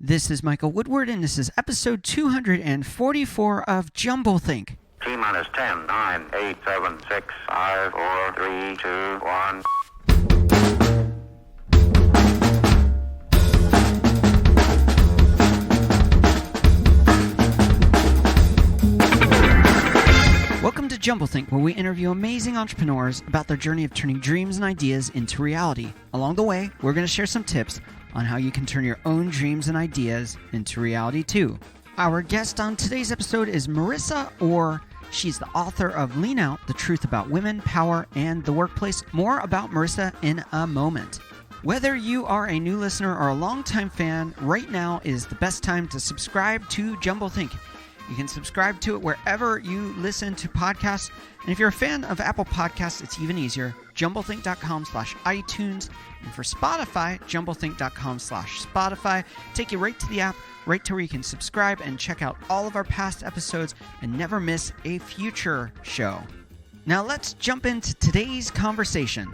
This is Michael Woodward, and this is episode 244 of Jebel Think. T minus 10, 9, 8, 7, 6, 5, 4, 3, 2, 1. Welcome to Jebel Think, where we interview amazing entrepreneurs about their journey of turning dreams and ideas into reality. Along the way, we're going to share some tips on how you can turn your own dreams and ideas into reality too. Our guest on today's episode is Marissa Orr. She's the author of Lean Out, The Truth About Women, Power, and the Workplace. More about Marissa in a moment. Whether you are a new listener or a longtime fan, right now is the best time to subscribe to Jebel Think. You can subscribe to it wherever you listen to podcasts. And if you're a fan of Apple Podcasts, it's even easier. JebelThink.com/iTunes. And for Spotify, JebelThink.com/Spotify. Take you right to the app, right to where you can subscribe and check out all of our past episodes and never miss a future show. Now let's jump into today's conversation.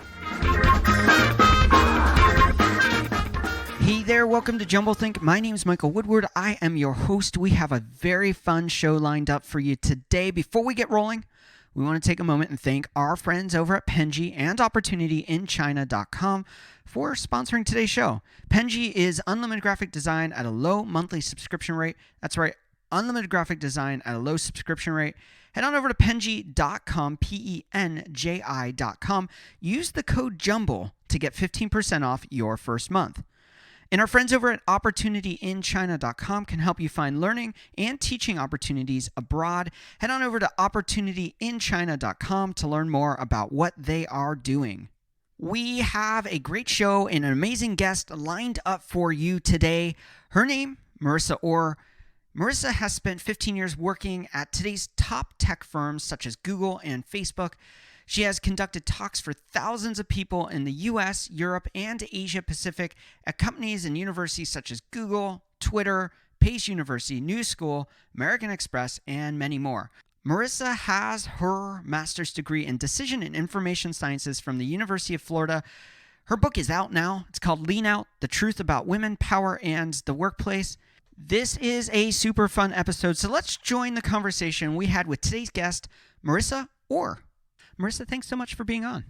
Hey there, welcome to Jebel Think. My name is Michael Woodward. I am your host. We have a very fun show lined up for you today. Before we get rolling, we want to take a moment and thank our friends over at Penji and OpportunityInChina.com for sponsoring today's show. Penji is unlimited graphic design at a low monthly subscription rate. That's right, unlimited graphic design at a low subscription rate. Head on over to Penji.com, Penji.com. Use the code JUMBLE to get 15% off your first month. And our friends over at OpportunityInChina.com can help you find learning and teaching opportunities abroad. Head on over to OpportunityInChina.com to learn more about what they are doing. We have a great show and an amazing guest lined up for you today. Her name, Marissa Orr. Marissa has spent 15 years working at today's top tech firms such as Google and Facebook. She has conducted talks for thousands of people in the US, Europe, and Asia Pacific at companies and universities such as Google, Twitter, Pace University, New School, American Express, and many more. Marissa has her master's degree in Decision and Information Sciences from the University of Florida. Her book is out now. It's called Lean Out, The Truth About Women, Power, and the Workplace. This is a super fun episode, so let's join the conversation we had with today's guest, Marissa Orr. Marissa, thanks so much for being on.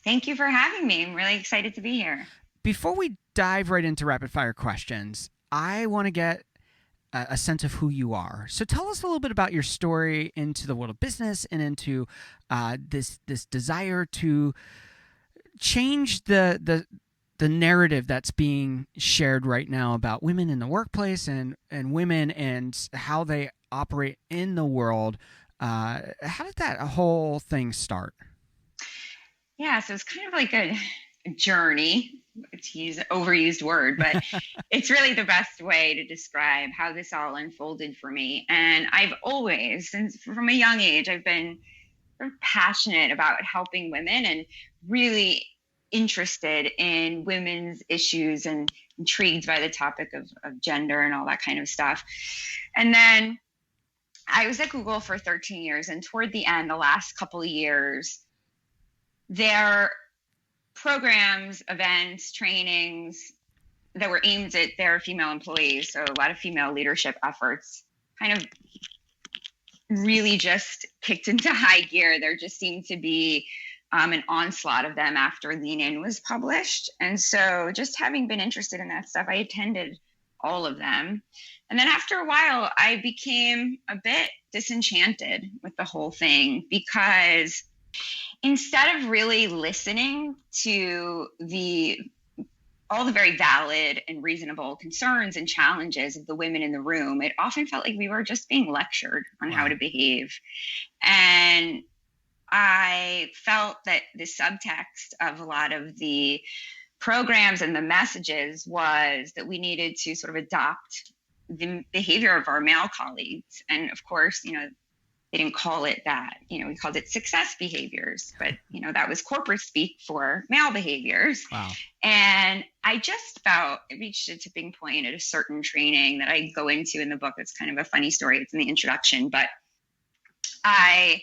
Thank you for having me. I'm really excited to be here. Before we dive right into rapid fire questions, I want to get a sense of who you are. So tell us a little bit about your story into the world of business and into this desire to change the narrative that's being shared right now about women in the workplace and women and how they operate in the world. How did that whole thing start? Yeah, so it's kind of like a journey, to use an overused word, but it's really the best way to describe how this all unfolded for me. And I've always, since from a young age, I've been very passionate about helping women and really interested in women's issues and intrigued by the topic of gender and all that kind of stuff. And then I was at Google for 13 years, and toward the end, the last couple of years, their programs, events, trainings that were aimed at their female employees, so a lot of female leadership efforts, kind of really just kicked into high gear. There just seemed to be an onslaught of them after Lean In was published. And so just having been interested in that stuff, I attended all of them. And then after a while, I became a bit disenchanted with the whole thing because instead of really listening to all the very valid and reasonable concerns and challenges of the women in the room, it often felt like we were just being lectured on how to behave. And I felt that the subtext of a lot of the programs and the messages was that we needed to sort of adopt the behavior of our male colleagues. And of course, they didn't call it that. We called it success behaviors, but that was corporate speak for male behaviors. Wow. And I just felt it reached a tipping point at a certain training that I go into in the book. It's kind of a funny story. It's in the introduction, but I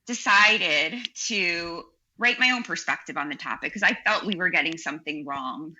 decided to write my own perspective on the topic because I felt we were getting something wrong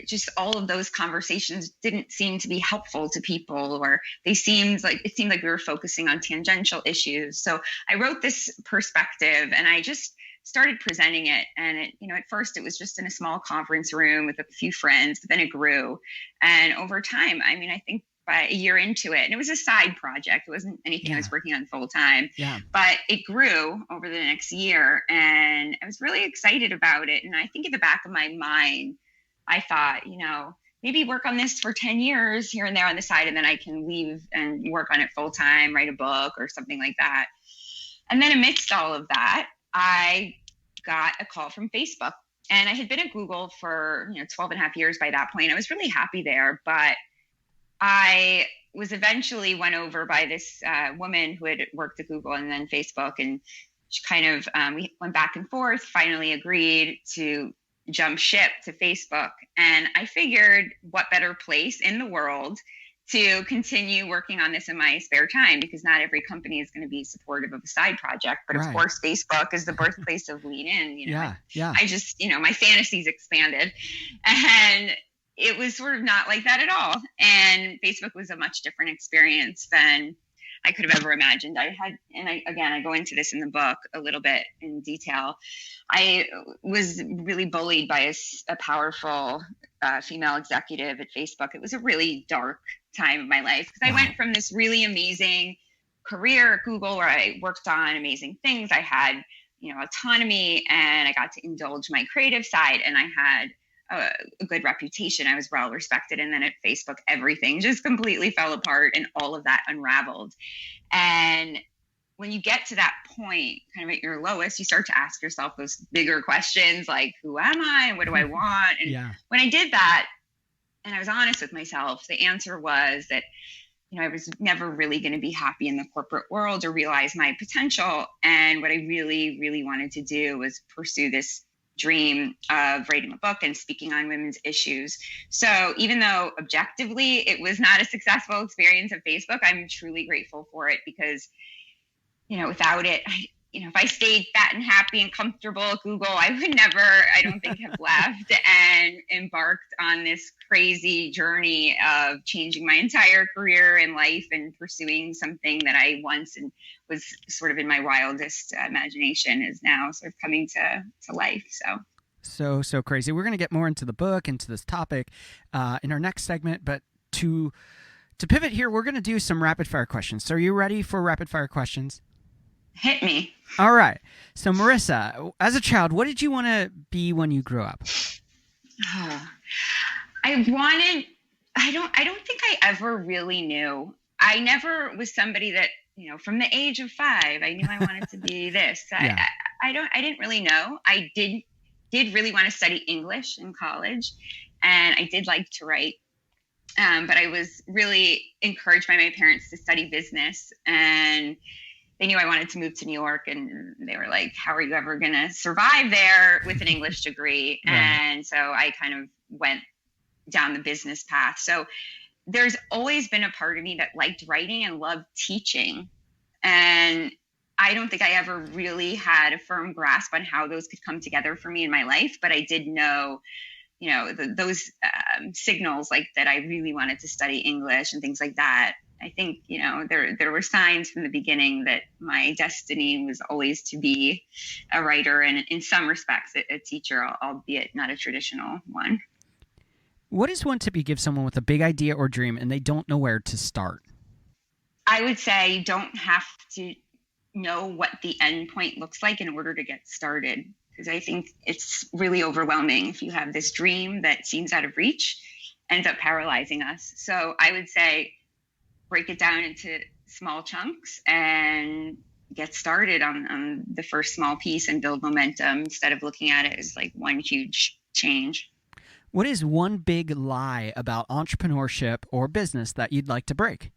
just all of those conversations didn't seem to be helpful to people, or it seemed like we were focusing on tangential issues. So I wrote this perspective and I just started presenting it. And at first it was just in a small conference room with a few friends, but then it grew. And over time, I think by a year into it, and it was a side project. It wasn't anything I was working on full time, but it grew over the next year and I was really excited about it. And I think in the back of my mind, I thought, maybe work on this for 10 years here and there on the side, and then I can leave and work on it full time, write a book or something like that. And then amidst all of that, I got a call from Facebook. And I had been at Google for 12 and a half years by that point. I was really happy there, but I was eventually won over by this woman who had worked at Google and then Facebook, and she kind of we went back and forth, finally agreed to jump ship to Facebook. And I figured what better place in the world to continue working on this in my spare time, because not every company is going to be supportive of a side project. But of course, Facebook is the birthplace of Lean In. I just, my fantasies expanded, and it was sort of not like that at all. And Facebook was a much different experience than I could have ever imagined. I go into this in the book a little bit in detail. I was really bullied by a powerful female executive at Facebook. It was a really dark time of my life, because I went from this really amazing career at Google where I worked on amazing things. I had, autonomy, and I got to indulge my creative side, and I had a good reputation. I was well respected. And then at Facebook, everything just completely fell apart and all of that unraveled. And when you get to that point, kind of at your lowest, you start to ask yourself those bigger questions like, who am I and what do I want? And when I did that, and I was honest with myself, the answer was that, I was never really going to be happy in the corporate world or realize my potential. And what I really, really wanted to do was pursue this dream of writing a book and speaking on women's issues. So even though objectively it was not a successful experience at Facebook, I'm truly grateful for it, because, without it, if I stayed fat and happy and comfortable at Google, I would never, I don't think, have left and embarked on this crazy journey of changing my entire career and life and pursuing something that I once and was sort of in my wildest imagination is now sort of coming to life. So crazy. We're going to get more into the book, into this topic in our next segment, but to pivot here, we're going to do some rapid fire questions. So are you ready for rapid fire questions? Hit me. All right. So Marissa, as a child, what did you want to be when you grew up? I don't think I ever really knew. I never was somebody that, from the age of 5, I knew I wanted to be this. I didn't really know. I did really want to study English in college, and I did like to write. But I was really encouraged by my parents to study business, and they knew I wanted to move to New York, and they were like, how are you ever going to survive there with an English degree? Right. And so I kind of went down the business path. So there's always been a part of me that liked writing and loved teaching. And I don't think I ever really had a firm grasp on how those could come together for me in my life, but I did know, those signals, like that I really wanted to study English and things like that. I think, there were signs from the beginning that my destiny was always to be a writer, and in some respects, a teacher, albeit not a traditional one. What is one tip you give someone with a big idea or dream and they don't know where to start? I would say you don't have to know what the end point looks like in order to get started, because I think it's really overwhelming if you have this dream that seems out of reach, ends up paralyzing us. So I would say break it down into small chunks and get started on the first small piece and build momentum instead of looking at it as like one huge change. What is one big lie about entrepreneurship or business that you'd like to break?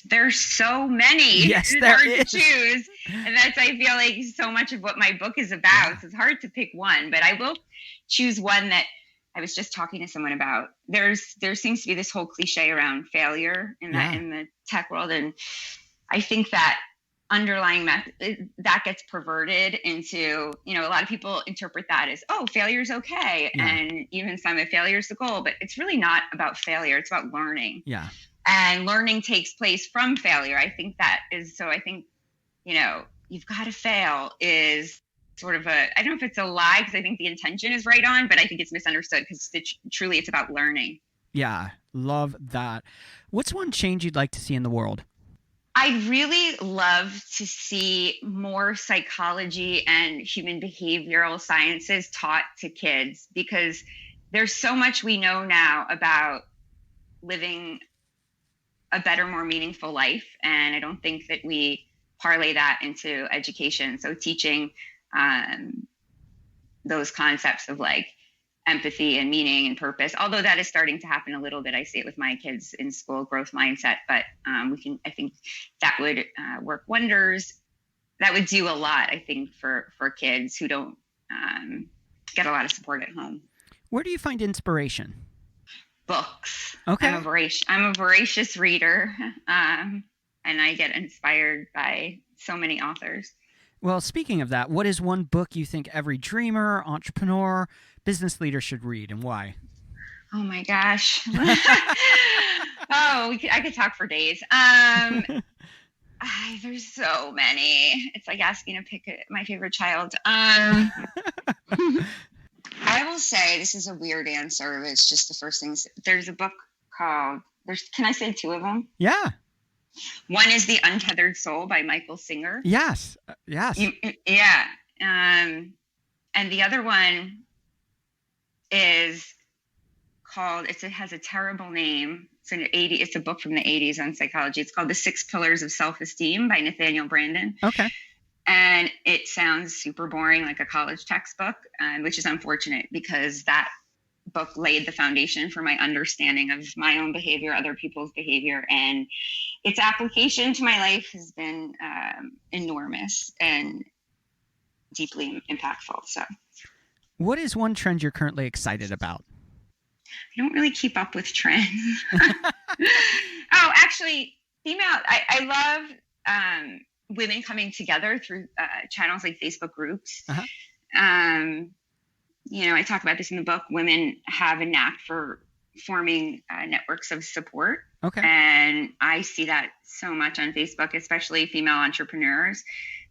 There's so many. Yes, it's there hard is. to choose. And that's, I feel like, so much of what my book is about. Yeah. So it's hard to pick one, but I will choose one that I was just talking to someone about. There seems to be this whole cliche around failure in the tech world. And I think that underlying that gets perverted into, a lot of people interpret that as, oh, failure is okay. Yeah. And even some of failure is the goal, but it's really not about failure. It's about learning. Yeah. And learning takes place from failure. I think that is, so I think, you've got to fail is sort of I don't know if it's a lie, because I think the intention is right on, but I think it's misunderstood because truly it's about learning. Yeah. Love that. What's one change you'd like to see in the world? I'd really love to see more psychology and human behavioral sciences taught to kids, because there's so much we know now about living a better, more meaningful life. And I don't think that we parlay that into education. So teaching those concepts of like empathy and meaning and purpose, although that is starting to happen a little bit. I see it with my kids in school, growth mindset, but I think that would work wonders. That would do a lot, I think, for kids who don't get a lot of support at home. Where do you find inspiration? Books. Okay. I'm a voracious reader, and I get inspired by so many authors. Well, speaking of that, what is one book you think every dreamer, entrepreneur, business leader should read, and why? Oh my gosh. I could talk for days. There's so many. It's like asking to pick my favorite child. I will say, this is a weird answer, but it's just the first things. There's a book called, can I say two of them? Yeah. One is The Untethered Soul by Michael Singer. Yes. Yes. Yeah. And the other one is called, it has a terrible name. It's a book from the 80s on psychology. It's called The 6 Pillars of Self-Esteem by Nathaniel Branden. Okay. And it sounds super boring, like a college textbook, which is unfortunate, because that book laid the foundation for my understanding of my own behavior, other people's behavior, and its application to my life has been enormous and deeply impactful. So, what is one trend you're currently excited about? I don't really keep up with trends. Oh, actually, I love women coming together through channels like Facebook groups. Uh-huh. I talk about this in the book. Women have a knack for forming networks of support. Okay. And I see that so much on Facebook, especially female entrepreneurs.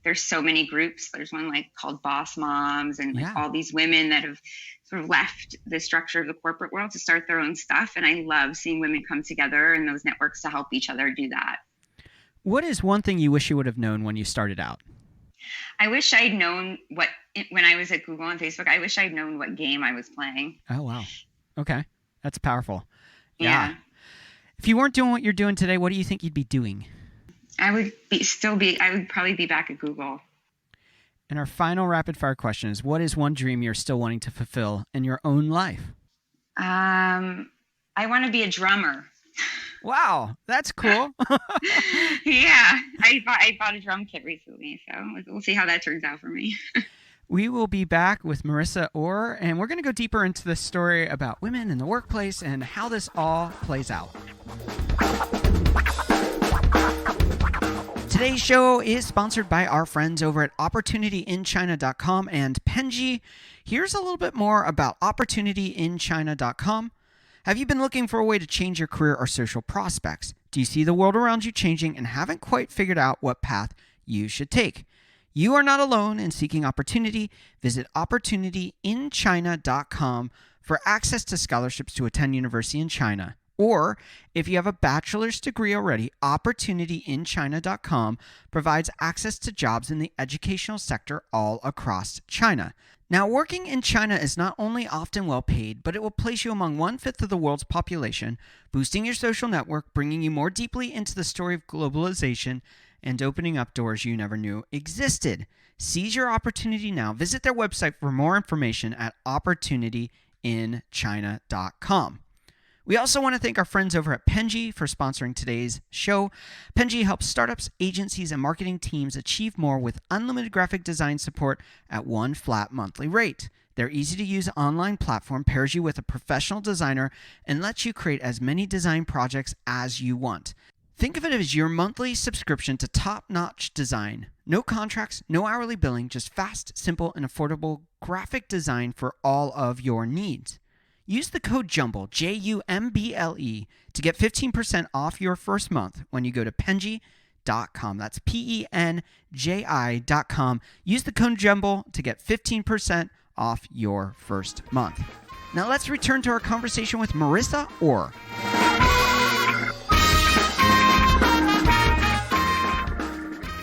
There's so many groups. There's one called Boss Moms, and all these women that have sort of left the structure of the corporate world to start their own stuff. And I love seeing women come together in those networks to help each other do that. What is one thing you wish you would have known when you started out? I wish I'd known when I was at Google and Facebook, I wish I'd known what game I was playing. Oh, wow. Okay. That's powerful. Yeah. If you weren't doing what you're doing today, what do you think you'd be doing? I would probably be back at Google. And our final rapid fire question is, what is one dream you're still wanting to fulfill in your own life? I want to be a drummer. Wow, that's cool. Yeah, I bought a drum kit recently, so we'll see how that turns out for me. We will be back with Marissa Orr, and we're going to go deeper into the story about women in the workplace and how this all plays out. Today's show is sponsored by our friends over at OpportunityInChina.com and Penji. Here's a little bit more about OpportunityInChina.com. Have you been looking for a way to change your career or social prospects? Do you see the world around you changing and haven't quite figured out what path you should take? You are not alone in seeking opportunity. Visit OpportunityInChina.com for access to scholarships to attend university in China. Or, if you have a bachelor's degree already, OpportunityInChina.com provides access to jobs in the educational sector all across China. Now, working in China is not only often well paid, but it will place you among 1/5 of the world's population, boosting your social network, bringing you more deeply into the story of globalization, and opening up doors you never knew existed. Seize your opportunity now. Visit their website for more information at OpportunityInChina.com. We also want to thank our friends over at Penji for sponsoring today's show. Penji helps startups, agencies, and marketing teams achieve more with unlimited graphic design support at one flat monthly rate. Their easy-to-use online platform pairs you with a professional designer and lets you create as many design projects as you want. Think of it as your monthly subscription to top-notch design. No contracts, no hourly billing, just fast, simple, and affordable graphic design for all of your needs. Use the code JUMBLE, JUMBLE, to get 15% off your first month when you go to Penji.com. That's PENJI.com. Use the code JUMBLE to get 15% off your first month. Now let's return to our conversation with Marissa Orr.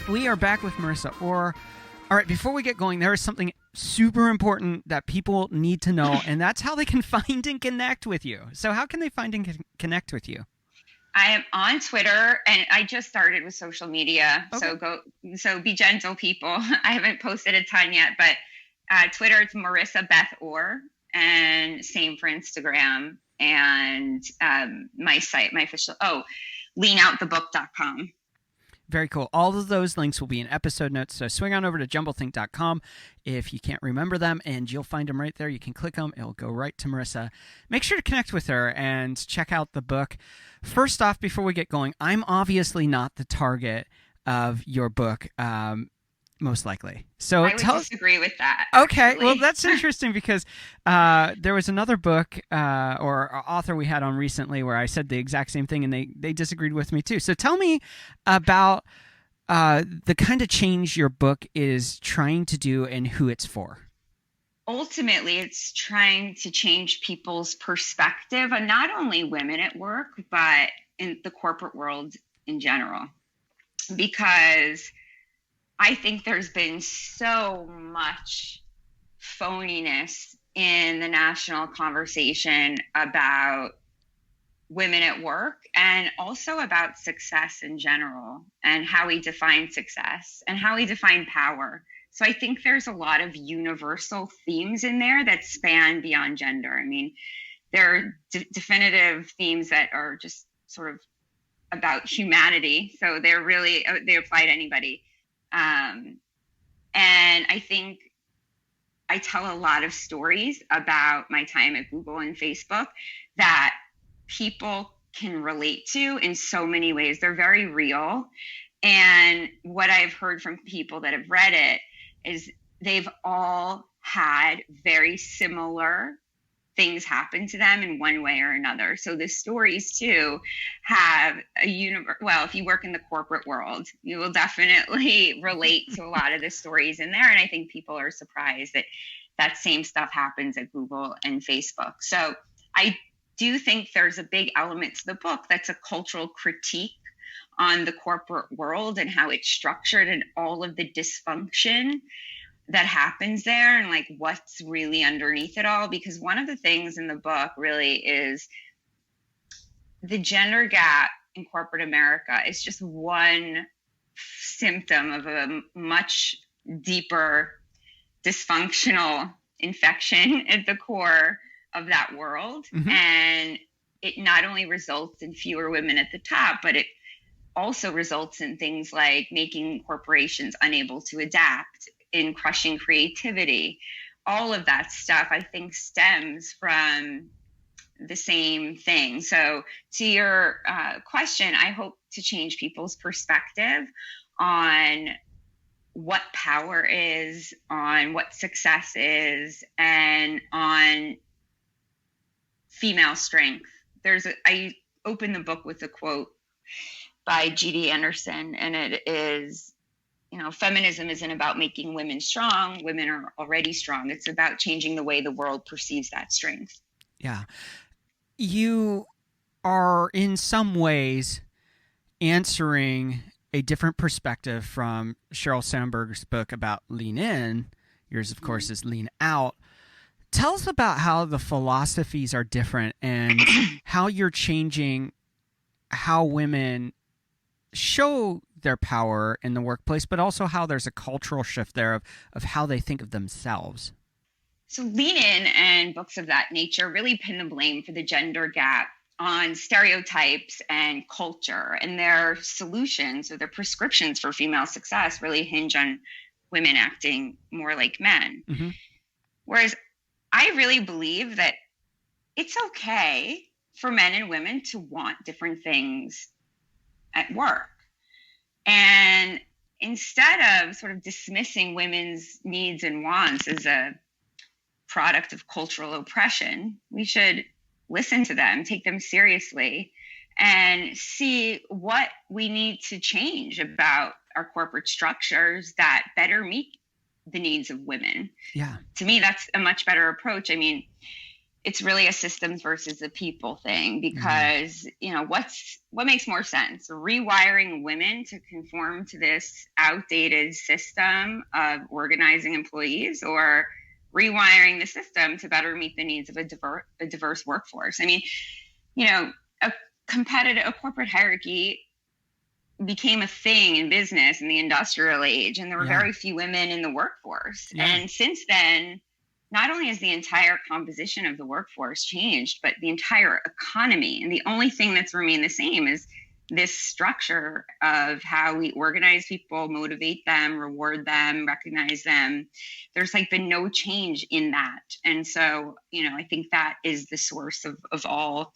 We are back with Marissa Orr. All right, before we get going, there is something super important that people need to know, and that's how they can find and connect with you. So how can they find and connect with you? I am on Twitter, and I just started with social media. Okay. So be gentle, people. I haven't posted a ton yet, but Twitter, it's Marissa Beth Orr, and same for Instagram, and my site, my official, leanoutthebook.com. Very cool. All of those links will be in episode notes, so swing on over to jebelthink.com if you can't remember them, and you'll find them right there. You can click them. It'll go right to Marissa. Make sure to connect with her and check out the book. First off, before we get going, I'm obviously not the target of your book, most likely. So I would disagree with that. Okay, actually. Well, that's interesting because there was another book or author we had on recently where I said the exact same thing, and they disagreed with me too. So tell me about the kind of change your book is trying to do and who it's for. Ultimately, it's trying to change people's perspective, and not only women at work, but in the corporate world in general. Because I think there's been so much phoniness in the national conversation about women at work, and also about success in general, and how we define success and how we define power. So I think there's a lot of universal themes in there that span beyond gender. I mean, there are definitive themes that are just sort of about humanity. So they apply to anybody. And I think I tell a lot of stories about my time at Google and Facebook that people can relate to in so many ways. They're very real. And what I've heard from people that have read it is they've all had very similar things happen to them in one way or another. So the stories too have well, if you work in the corporate world, you will definitely relate to a lot of the stories in there. And I think people are surprised that that same stuff happens at Google and Facebook. So I do think there's a big element to the book that's a cultural critique on the corporate world and how it's structured and all of the dysfunction that happens there, and like what's really underneath it all. Because one of the things in the book really is the gender gap in corporate America is just one symptom of a much deeper dysfunctional infection at the core of that world. Mm-hmm. And it not only results in fewer women at the top, but it also results in things like making corporations unable to adapt, in crushing creativity. All of that stuff, I think, stems from the same thing. So to your question, I hope to change people's perspective on what power is, on what success is, and on female strength. I open the book with a quote by G.D. Anderson, and it is, feminism isn't about making women strong. Women are already strong. It's about changing the way the world perceives that strength. Yeah. You are in some ways answering a different perspective from Sheryl Sandberg's book about lean in. Yours, of course, is lean out. Tell us about how the philosophies are different and how you're changing how women show their power in the workplace, but also how there's a cultural shift there of how they think of themselves. So Lean In and books of that nature really pin the blame for the gender gap on stereotypes and culture, and their solutions or their prescriptions for female success really hinge on women acting more like men. Mm-hmm. Whereas I really believe that it's okay for men and women to want different things at work. And instead of sort of dismissing women's needs and wants as a product of cultural oppression, we should listen to them, take them seriously, and see what we need to change about our corporate structures that better meet the needs of women. Yeah. To me, that's a much better approach. I mean, it's really a systems versus a people thing, because what makes more sense, rewiring women to conform to this outdated system of organizing employees, or rewiring the system to better meet the needs of a diverse workforce? I mean, a corporate hierarchy became a thing in business in the industrial age, and there were very few women in the workforce. And since then, not only has the entire composition of the workforce changed, but the entire economy. And the only thing that's remained the same is this structure of how we organize people, motivate them, reward them, recognize them. There's been no change in that. And so, I think that is the source of all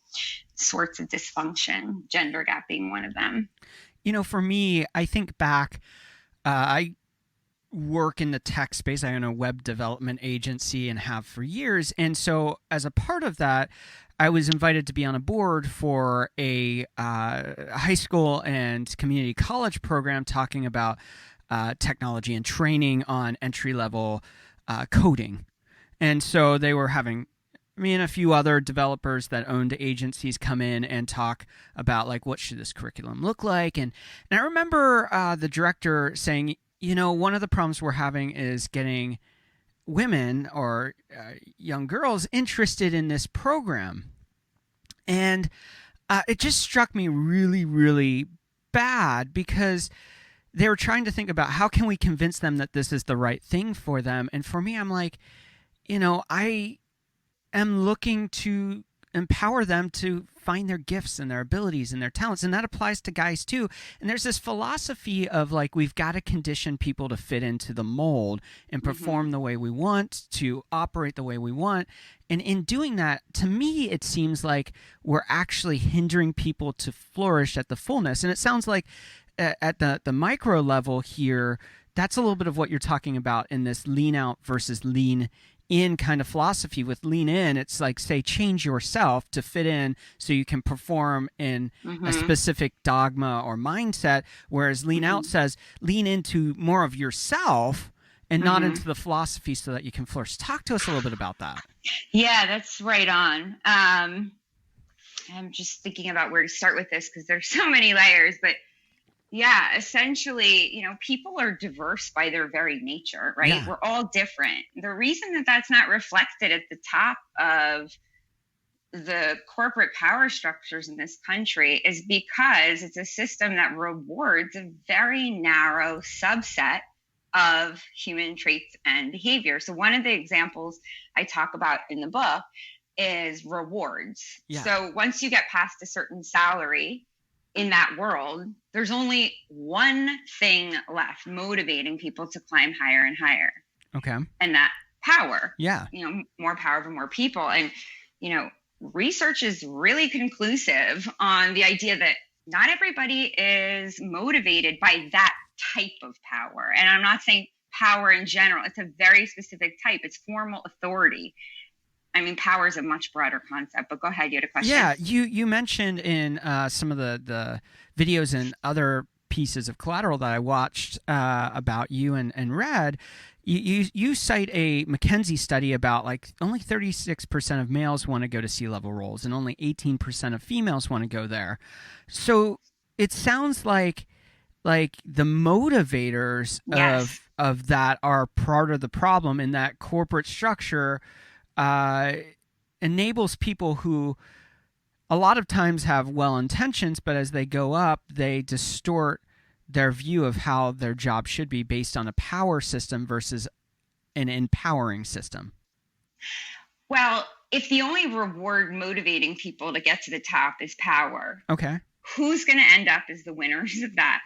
sorts of dysfunction, gender gap being one of them. For me, I think back, I work in the tech space. I own a web development agency and have for years. And so as a part of that, I was invited to be on a board for a high school and community college program talking about technology and training on entry-level coding. And so they were having me and a few other developers that owned agencies come in and talk about what should this curriculum look like. And I remember the director saying, one of the problems we're having is getting women or young girls interested in this program. And it just struck me really, really bad, because they were trying to think about how can we convince them that this is the right thing for them. And for me, I'm like, I am looking to empower them to find their gifts and their abilities and their talents. And that applies to guys too. And there's this philosophy of we've got to condition people to fit into the mold and perform the way we want, to operate the way we want. And in doing that, to me, it seems like we're actually hindering people to flourish at the fullness. And it sounds like at the micro level here, that's a little bit of what you're talking about in this lean out versus lean in kind of philosophy. With lean in, it's say change yourself to fit in so you can perform in a specific dogma or mindset, whereas lean out says lean into more of yourself and not into the philosophy so that you can flourish. Talk to us a little bit about that. Yeah, that's right on. I'm just thinking about where to start with this, because there's so many layers, but yeah, essentially, people are diverse by their very nature, right? Yeah. We're all different. The reason that that's not reflected at the top of the corporate power structures in this country is because it's a system that rewards a very narrow subset of human traits and behavior. So one of the examples I talk about in the book is rewards. Yeah. So once you get past a certain salary in that world, there's only one thing left motivating people to climb higher and higher. Okay. And that power. Yeah. More power for more people. And, research is really conclusive on the idea that not everybody is motivated by that type of power. And I'm not saying power in general. It's a very specific type. It's formal authority. I mean, power is a much broader concept, but go ahead. You had a question. Yeah, you mentioned in some of the videos and other pieces of collateral that I watched about you and read, you cite a McKinsey study about only 36% of males want to go to C-level roles and only 18% of females want to go there. So it sounds like the motivators of that are part of the problem, in that corporate structure enables people who a lot of times have well intentions, but as they go up, they distort their view of how their job should be based on a power system versus an empowering system. Well, if the only reward motivating people to get to the top is power, okay, who's going to end up as the winners of that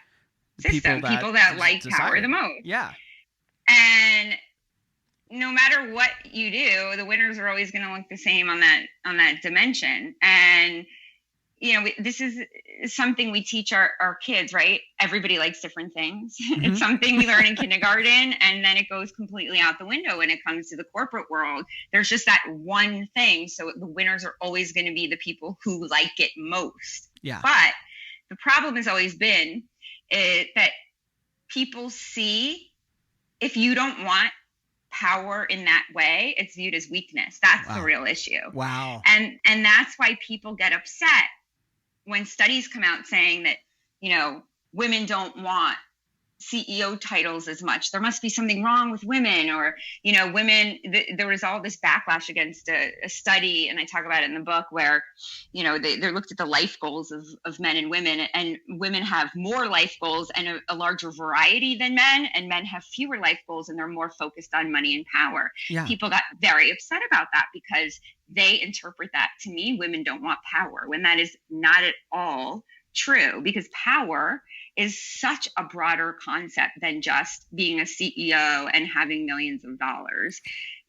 system? People that like power the most. Yeah. And no matter what you do, the winners are always going to look the same on that dimension. And this is something we teach our kids, right? Everybody likes different things. Mm-hmm. It's something we learn in kindergarten, and then it goes completely out the window when it comes to the corporate world. There's just that one thing. So the winners are always going to be the people who like it most. Yeah. But the problem has always been that people see, if you don't want power in that way, it's viewed as weakness. That's the real issue. Wow. And that's why people get upset when studies come out saying that, women don't want CEO titles as much. There must be something wrong with women, or, women, there was all this backlash against a study, and I talk about it in the book, where, they looked at the life goals of men and women, and women have more life goals and a larger variety than men, and men have fewer life goals and they're more focused on money and power. Yeah. People got very upset about that because they interpret that to mean women don't want power, when that is not at all true, because power is such a broader concept than just being a CEO and having millions of dollars.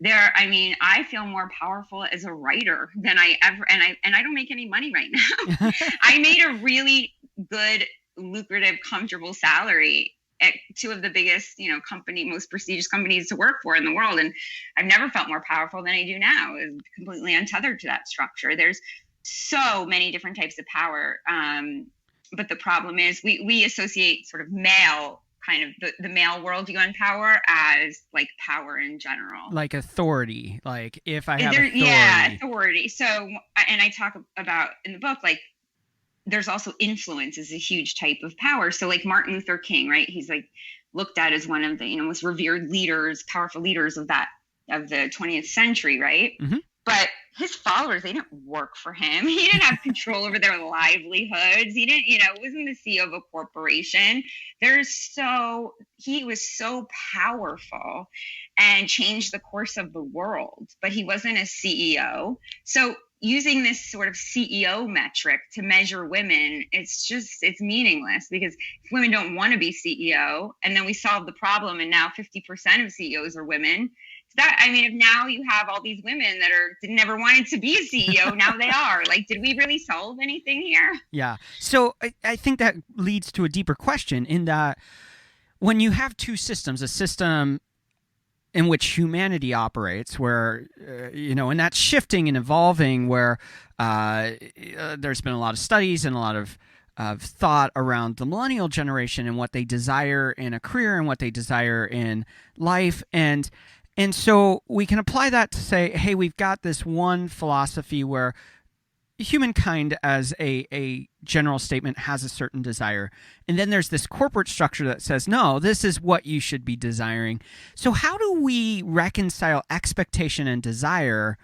I feel more powerful as a writer than I ever, and I don't make any money right now. I made a really good, lucrative, comfortable salary at two of the biggest, most prestigious companies to work for in the world. And I've never felt more powerful than I do now. It's completely untethered to that structure. There's so many different types of power. But the problem is we associate sort of male, kind of the male worldview on power as like power in general. Like authority. Like if I have authority. Yeah, authority. So, and I talk about in the book, like there's also influence is a huge type of power. So like Martin Luther King, right? He's like looked at as one of the, most revered leaders, powerful leaders of the 20th century, right? Mm-hmm. But his followers, they didn't work for him. He didn't have control over their livelihoods. He didn't, wasn't the CEO of a corporation. He was so powerful and changed the course of the world, but he wasn't a CEO. So using this sort of CEO metric to measure women, it's meaningless, because if women don't want to be CEO, and then we solve the problem and now 50% of CEOs are women, if now you have all these women that never wanted to be a CEO, now they are. Like, did we really solve anything here? Yeah. So I think that leads to a deeper question, in that when you have two systems, a system in which humanity operates, where, and that's shifting and evolving, where there's been a lot of studies and a lot of thought around the millennial generation and what they desire in a career and what they desire in life. And so we can apply that to say, hey, we've got this one philosophy where humankind as a general statement has a certain desire. And then there's this corporate structure that says, no, this is what you should be desiring. So how do we reconcile expectation and desire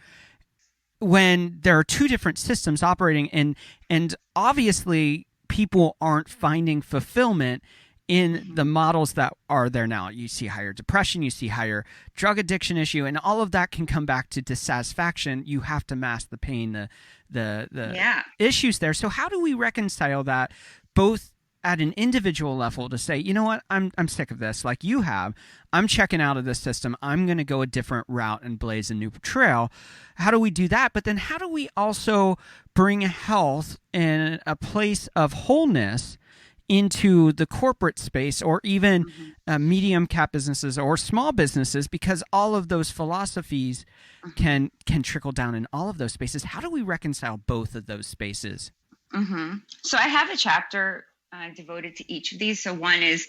when there are two different systems operating, and obviously people aren't finding fulfillment in the models that are there now? You see higher depression, you see higher drug addiction issue, and all of that can come back to dissatisfaction. You have to mask the pain, the issues there. So how do we reconcile that, both at an individual level, to say, you know what, I'm sick of this, like you have. I'm checking out of this system. I'm going to go a different route and blaze a new trail. How do we do that? But then how do we also bring health and a place of wholeness into the corporate space, or even medium cap businesses or small businesses, because all of those philosophies can trickle down in all of those spaces? How do we reconcile both of those spaces? Mm-hmm. So I have a chapter devoted to each of these. So one is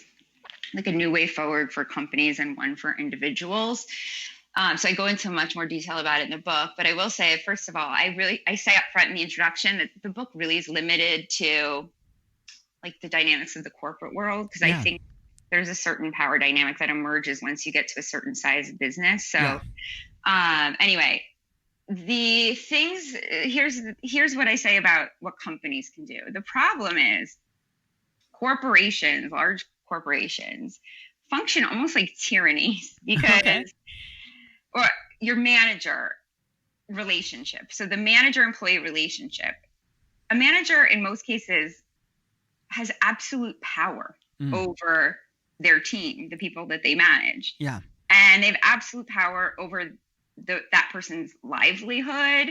like a new way forward for companies, and one for individuals. So I go into much more detail about it in the book, but I will say, first of all, I say up front in the introduction that the book really is limited to like the dynamics of the corporate world, because I think there's a certain power dynamic that emerges once you get to a certain size of business. So anyway, the things, here's what I say about what companies can do. The problem is corporations, large corporations, function almost like tyrannies, because or your manager relationship. So the manager-employee relationship, a manager in most cases has absolute power over their team, the people that they manage. Yeah. And they have absolute power over that person's livelihood,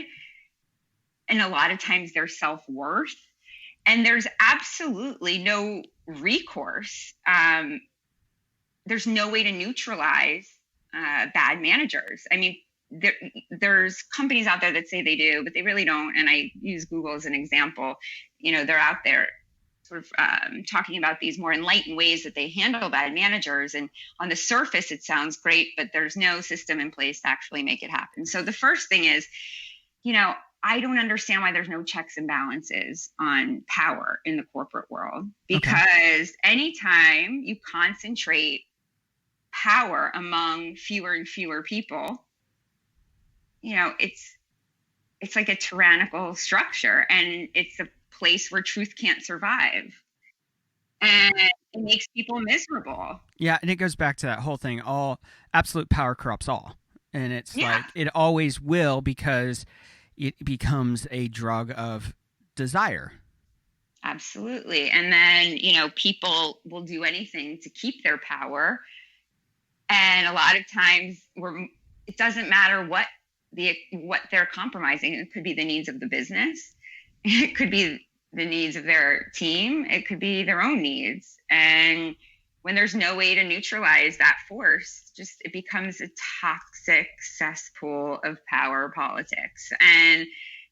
and a lot of times their self-worth. And there's absolutely no recourse. There's no way to neutralize bad managers. I mean, there's companies out there that say they do, but they really don't. And I use Google as an example. They're out there sort of talking about these more enlightened ways that they handle bad managers. And on the surface, it sounds great, but there's no system in place to actually make it happen. So the first thing is, I don't understand why there's no checks and balances on power in the corporate world, because anytime you concentrate power among fewer and fewer people, it's like a tyrannical structure, and it's a place where truth can't survive, and it makes people miserable. Yeah, and it goes back to that whole thing, all absolute power corrupts all. And it's like it always will, because it becomes a drug of desire. Absolutely. And then, people will do anything to keep their power. And a lot of times it doesn't matter what they're compromising. It could be the needs of the business. It could be the needs of their team. It could be their own needs. And when there's no way to neutralize that force, it becomes a toxic cesspool of power politics. And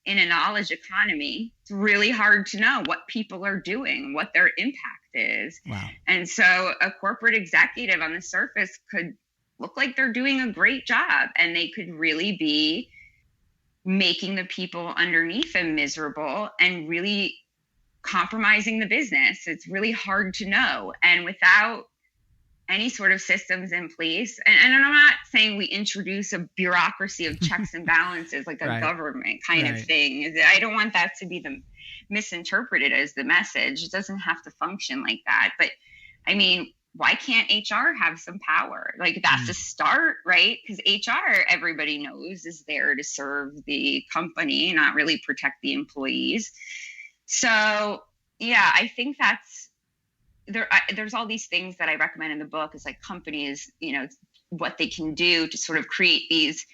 in a knowledge economy, it's really hard to know what people are doing, what their impact is. Wow. And so a corporate executive on the surface could look like they're doing a great job, and they could really be making the people underneath them miserable and really compromising the business. It's really hard to know. And without any sort of systems in place, and I'm not saying we introduce a bureaucracy of checks and balances like a government kind of thing. I don't want that to be misinterpreted as the message. It doesn't have to function like that. But I mean, why can't HR have some power? Like, that's a start, right? Because HR, everybody knows, is there to serve the company, not really protect the employees. So, yeah, I think there's all these things that I recommend in the book, is like companies, what they can do to sort of create these.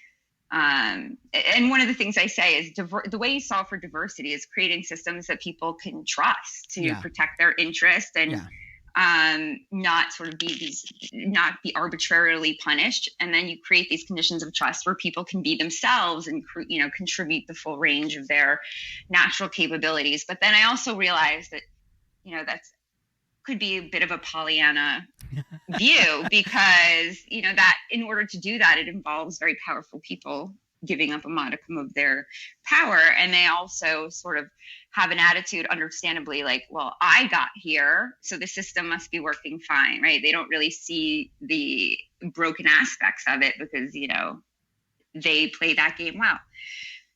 And one of the things I say is the way you solve for diversity is creating systems that people can trust to protect their interest and not be arbitrarily punished. And then you create these conditions of trust where people can be themselves and, contribute the full range of their natural capabilities. But then I also realized that, that's could be a bit of a Pollyanna view, because, that in order to do that, it involves very powerful people giving up a modicum of their power. And they also sort of have an attitude, understandably, like, well, I got here, so the system must be working fine, right? They don't really see the broken aspects of it, because, they play that game well.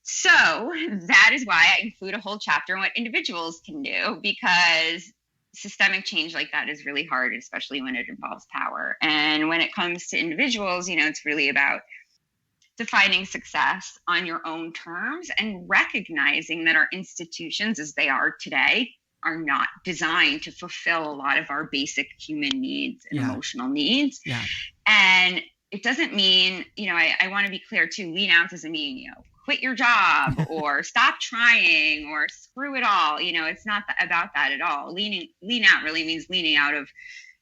So that is why I include a whole chapter on what individuals can do, because systemic change like that is really hard, especially when it involves power. And when it comes to individuals, it's really about defining success on your own terms and recognizing that our institutions, as they are today, are not designed to fulfill a lot of our basic human needs and emotional needs. Yeah. And it doesn't mean, I want to be clear too, lean out doesn't mean, quit your job or stop trying or screw it all. It's not about that at all. Lean out really means leaning out of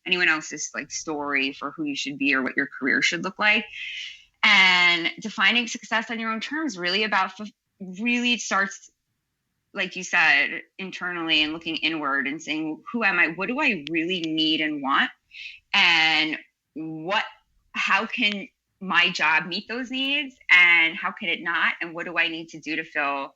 anyone else's story for who you should be or what your career should look like. And defining success on your own terms really starts, like you said, internally, and looking inward and saying, who am I? What do I really need and want? And how can my job meet those needs, and how can it not? And what do I need to do to fill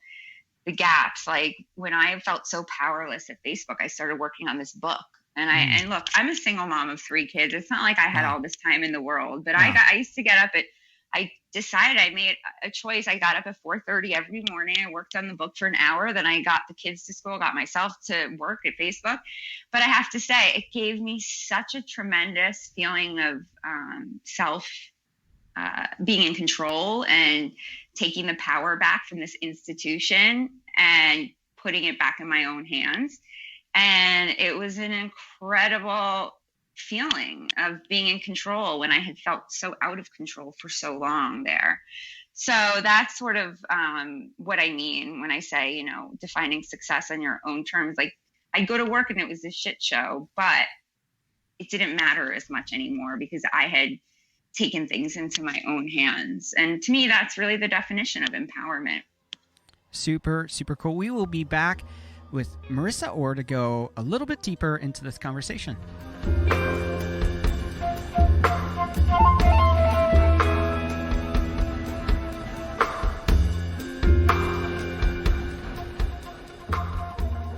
the gaps? Like, when I felt so powerless at Facebook, I started working on this book. And look, I'm a single mom of 3 kids. It's not like I had all this time in the world, but I used to get up I decided, I made a choice. I got up at 4:30 every morning. I worked on the book for an hour. Then I got the kids to school, got myself to work at Facebook. But I have to say, it gave me such a tremendous feeling of being in control and taking the power back from this institution and putting it back in my own hands. And it was an incredible feeling of being in control when I had felt so out of control for so long there. So that's sort of what I mean when I say, defining success on your own terms. Like, I'd go to work and it was a shit show, but it didn't matter as much anymore because I had taken things into my own hands. And to me, that's really the definition of empowerment. Super, super cool. We will be back with Marissa Orr to go a little bit deeper into this conversation.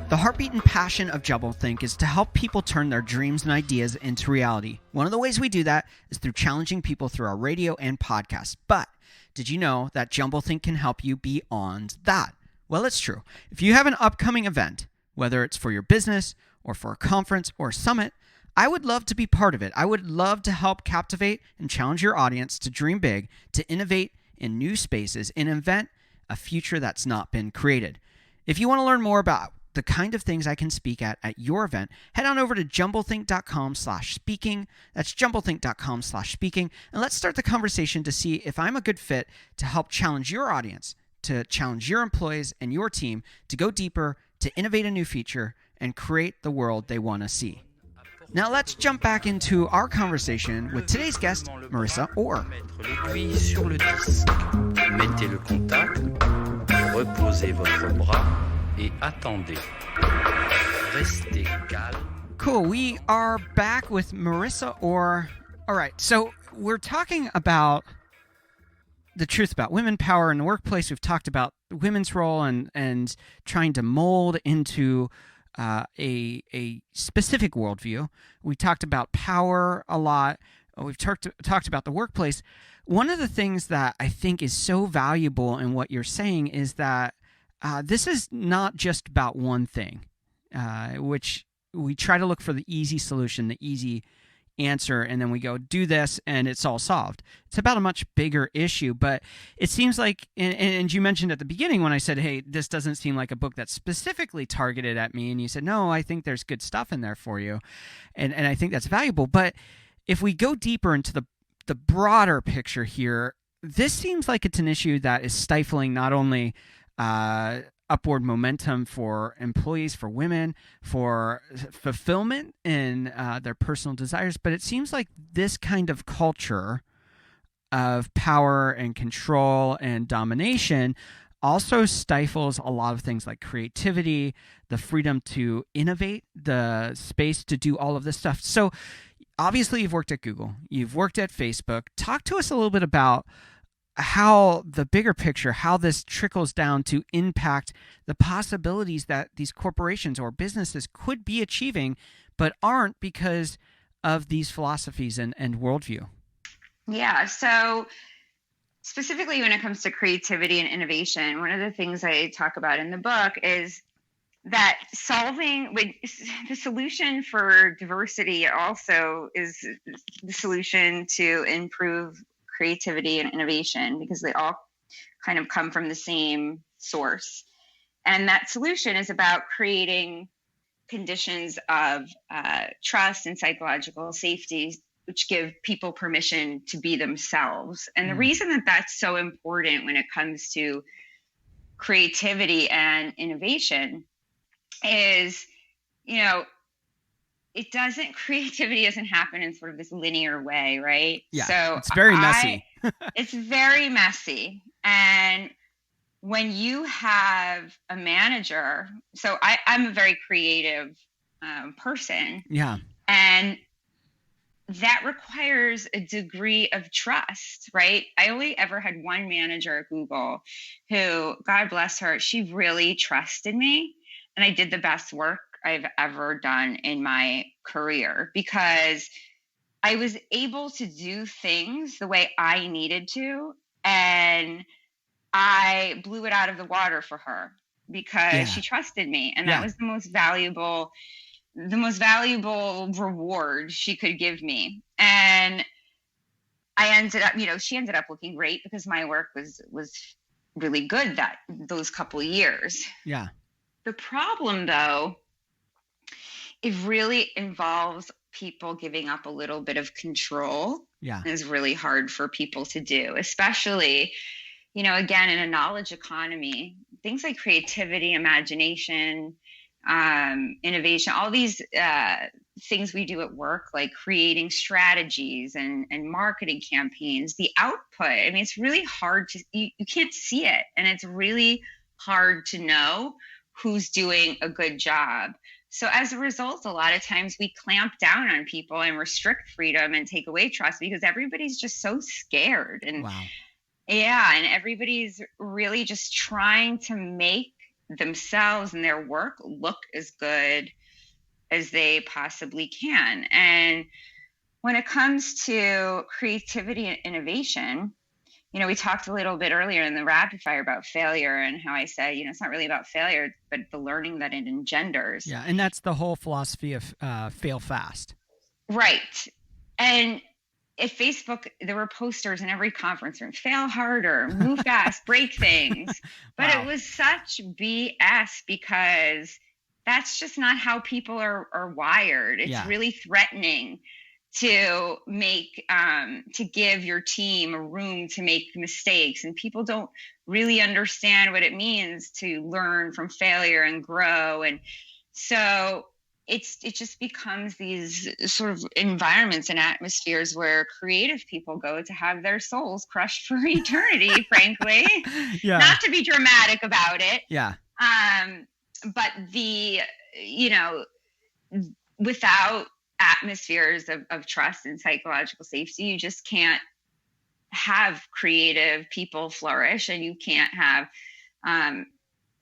The heartbeat and passion of Jebel Think is to help people turn their dreams and ideas into reality. One of the ways we do that is through challenging people through our radio and podcasts. But did you know that Jebel Think can help you beyond that? Well, it's true. If you have an upcoming event, whether it's for your business or for a conference or a summit, I would love to be part of it. I would love to help captivate and challenge your audience to dream big, to innovate in new spaces, and invent a future that's not been created. If you want to learn more about the kind of things I can speak at your event, head on over to jumblethink.com/speaking. That's jumblethink.com/speaking. And let's start the conversation to see if I'm a good fit to help challenge your audience, to challenge your employees and your team to go deeper, to innovate a new feature, and create the world they want to see. Now let's jump back into our conversation with today's guest, Marissa Orr. L'aiguille sur le disque. Mettez le contact, reposez votre bras et attendez. Restez calme. Cool. We are back with Marissa Orr. All right. So we're talking about the truth about women power in the workplace. We've talked about women's role and trying to mold into a specific worldview. We talked about power a lot. We've talked about the workplace. One of the things that I think is so valuable in what you're saying is that this is not just about one thing, which we try to look for the easy solution, the easy answer, and then we go do this and it's all solved. It's about a much bigger issue, but it seems like, and you mentioned at the beginning when I said, hey, this doesn't seem like a book that's specifically targeted at me, and you said, no, I think there's good stuff in there for you, and I think that's valuable. But if we go deeper into the broader picture here, this seems like it's an issue that is stifling not only upward momentum for employees, for women, for fulfillment in their personal desires. But it seems like this kind of culture of power and control and domination also stifles a lot of things like creativity, the freedom to innovate, the space to do all of this stuff. So obviously you've worked at Google, you've worked at Facebook. Talk to us a little bit about how the bigger picture, how this trickles down to impact the possibilities that these corporations or businesses could be achieving, but aren't because of these philosophies and worldview. Yeah. So specifically when it comes to creativity and innovation, one of the things I talk about in the book is that the solution for diversity also is the solution to improve creativity and innovation, because they all kind of come from the same source. And that solution is about creating conditions of trust and psychological safety, which give people permission to be themselves. And the reason that that's so important when it comes to creativity and innovation is, creativity doesn't happen in sort of this linear way, right? Yeah, so it's very messy. It's very messy. And when you have a manager, so I'm a very creative person. Yeah. And that requires a degree of trust, right? I only ever had one manager at Google who, God bless her, she really trusted me. And I did the best work I've ever done in my career because I was able to do things the way I needed to. And I blew it out of the water for her because she trusted me. And that was the most valuable reward she could give me. And I ended up, she ended up looking great because my work was really good those couple of years. Yeah. The problem, though, it really involves people giving up a little bit of control. Yeah. It's really hard for people to do, especially, again, in a knowledge economy, things like creativity, imagination, innovation, all these things we do at work, like creating strategies and marketing campaigns, the output, I mean, it's really hard to, you can't see it. And it's really hard to know who's doing a good job. So as a result, a lot of times we clamp down on people and restrict freedom and take away trust because everybody's just so scared. And Wow. yeah, and everybody's really just trying to make themselves and their work look as good as they possibly can. And when it comes to creativity and innovation, you know, we talked a little bit earlier in the rapid fire about failure and how I said, you know, it's not really about failure, but the learning that it engenders. Yeah, and that's the whole philosophy of fail fast. Right. And at Facebook, there were posters in every conference room, fail harder, move fast, break things. But Wow. It was such BS because that's just not how people are wired. It's really threatening to make, to give your team a room to make mistakes. And people don't really understand what it means to learn from failure and grow. And so it just becomes these sort of environments and atmospheres where creative people go to have their souls crushed for eternity, frankly. Yeah. Not to be dramatic about it. Yeah. But without atmospheres of trust and psychological safety, you just can't have creative people flourish, and you can't have